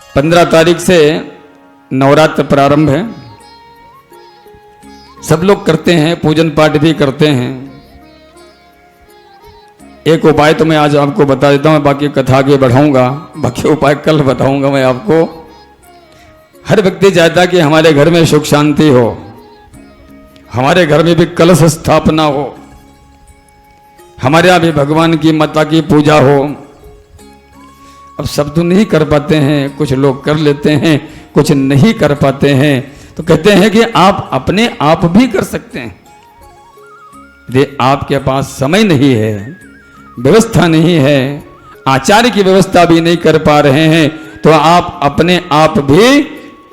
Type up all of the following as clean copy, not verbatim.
15 तारीख से नवरात्र प्रारंभ है। सब लोग करते हैं, पूजन पाठ भी करते हैं। एक उपाय तो मैं आज आपको बता देता हूँ, बाकी कथा आगे बढ़ाऊंगा, बाकी उपाय कल बताऊंगा मैं आपको। हर व्यक्ति चाहता है कि हमारे घर में सुख शांति हो, हमारे घर में भी कलश स्थापना हो, हमारे यहाँ भी भगवान की माता की पूजा हो। अब सब तो नहीं कर पाते हैं, कुछ लोग कर लेते हैं, कुछ नहीं कर पाते हैं। तो कहते हैं कि आप अपने आप भी कर सकते हैं। यदि आपके पास समय नहीं है, व्यवस्था नहीं है, आचार्य की व्यवस्था भी नहीं कर पा रहे हैं, तो आप अपने आप भी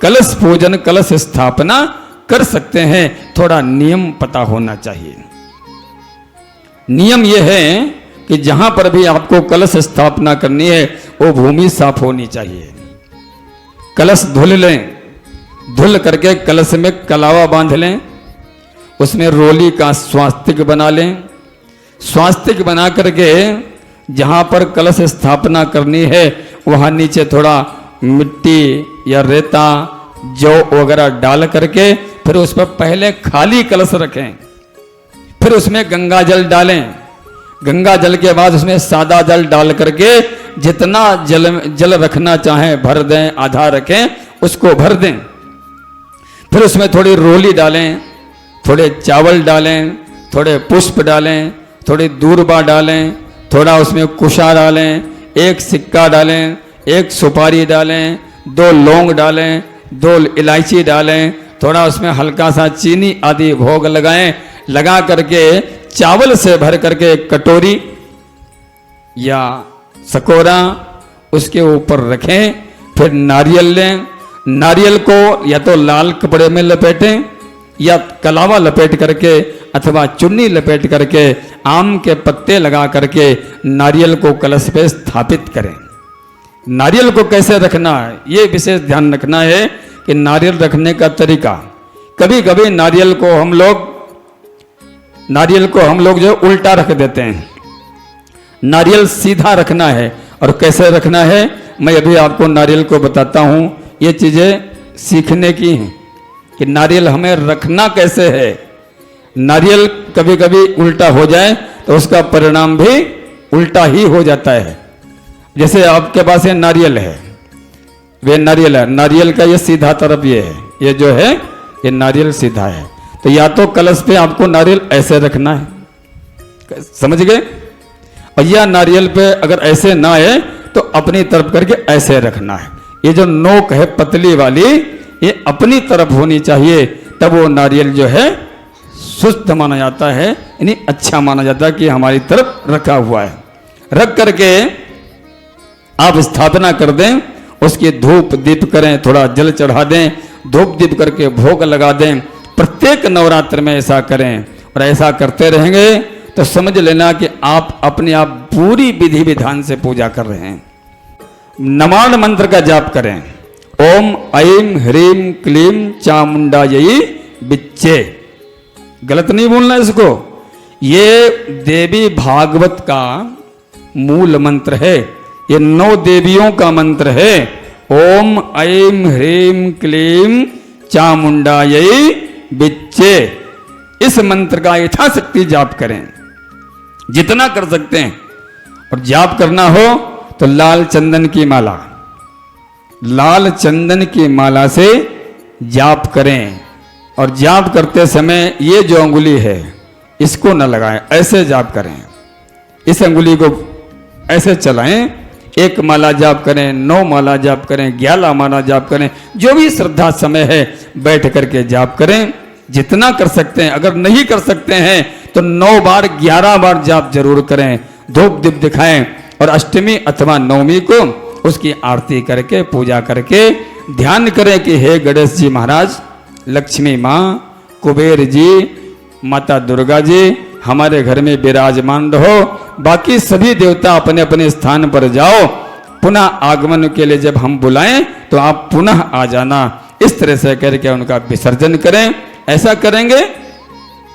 कलश पूजन, कलश स्थापना कर सकते हैं। थोड़ा नियम पता होना चाहिए। नियम यह है कि जहां पर भी आपको कलश स्थापना करनी है वो भूमि साफ होनी चाहिए। कलश धुल लें, धुल करके कलश में कलावा बांध लें, उसमें रोली का स्वास्तिक बना लें। स्वास्तिक बना करके जहां पर कलश स्थापना करनी है वहां नीचे थोड़ा मिट्टी या रेता, जौ वगैरह डाल करके फिर उस पर पहले खाली कलश रखें, फिर उसमें गंगा जल डालें। गंगा जल के बाद उसमें सादा जल डाल करके जितना जल रखना चाहें भर दें, आधा रखें, उसको भर दें। फिर उसमें थोड़ी रोली डालें, थोड़े चावल डालें, थोड़े पुष्प डालें, थोड़ी दूर्बा डालें, थोड़ा उसमें कुशा डालें, एक सिक्का डालें, एक सुपारी डालें, 2 लौंग डालें, 2 इलायची डालें, थोड़ा उसमें हल्का सा चीनी आदि भोग लगाएं। लगा करके चावल से भर करके एक कटोरी या सकोरा उसके ऊपर रखें। फिर नारियल लें, नारियल को या तो लाल कपड़े में लपेटें या कलावा लपेट करके अथवा चुन्नी लपेट करके आम के पत्ते लगा करके नारियल को कलश पे स्थापित करें। नारियल को कैसे रखना है ये विशेष ध्यान रखना है कि नारियल रखने का तरीका, कभी कभी नारियल को हम लोग जो उल्टा रख देते हैं। नारियल सीधा रखना है। और कैसे रखना है मैं अभी आपको नारियल को बताता हूं। ये चीजें सीखने की हैं कि नारियल हमें रखना कैसे है। नारियल कभी कभी उल्टा हो जाए तो उसका परिणाम भी उल्टा ही हो जाता है। जैसे आपके पास ये नारियल है, वे नारियल है, नारियल का ये सीधा तरफ ये है, ये जो है ये नारियल सीधा है। तो या तो कलश पे आपको नारियल ऐसे रखना है, समझ गए, और या नारियल पे अगर ऐसे ना है तो अपनी तरफ करके ऐसे रखना है। ये जो नोक है पतली वाली ये अपनी तरफ होनी चाहिए, तब वो नारियल जो है सुस्त माना जाता है, यानी अच्छा माना जाता है कि हमारी तरफ रखा हुआ है। रख करके आप स्थापना कर दें, उसकी धूप दीप करें, थोड़ा जल चढ़ा दें, धूप दीप करके भोग लगा दें। प्रत्येक नवरात्र में ऐसा करें और ऐसा करते रहेंगे तो समझ लेना कि आप अपने आप पूरी विधि विधान से पूजा कर रहे हैं। नमाण मंत्र का जाप करें, ओम ऐं ह्रीं क्लीं चामुंडायै विच्चे। गलत नहीं बोलना इसको। ये देवी भागवत का मूल मंत्र है, ये 9 देवियों का मंत्र है। ओम ऐं ह्रीं क्लीं चामुंडायै विच्चे। इस मंत्र का यथाशक्ति जाप करें, जितना कर सकते हैं। और जाप करना हो तो लाल चंदन की माला, लाल चंदन की माला से जाप करें। और जाप करते समय ये जो अंगुली है इसको न लगाएं, ऐसे जाप करें। इस अंगुली को ऐसे चलाएं, 1 माला जाप करें, 9 माला जाप करें, 11 माला जाप करें, जो भी श्रद्धा समय है बैठ करके जाप करें, जितना कर सकते हैं। अगर नहीं कर सकते हैं तो 9 बार 11 बार जाप जरूर करें, धूप दीप दिखाएं। और अष्टमी अथवा नवमी को उसकी आरती करके पूजा करके ध्यान करें कि हे गणेश जी महाराज, लक्ष्मी माँ, कुबेर जी, माता दुर्गा जी हमारे घर में विराजमान रहो। बाकी सभी देवता अपने अपने स्थान पर जाओ, पुनः आगमन के लिए जब हम बुलाएं तो आप पुनः आ जाना। इस तरह से करके उनका विसर्जन करें। ऐसा करेंगे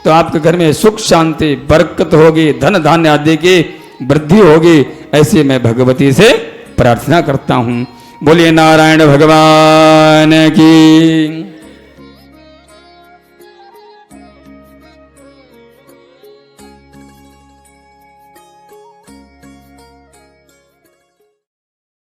तो आपके घर में सुख शांति बरकत होगी, धन धान्य आदि की वृद्धि होगी। ऐसे मैं भगवती से प्रार्थना करता हूँ। बोलिए नारायण भगवान की।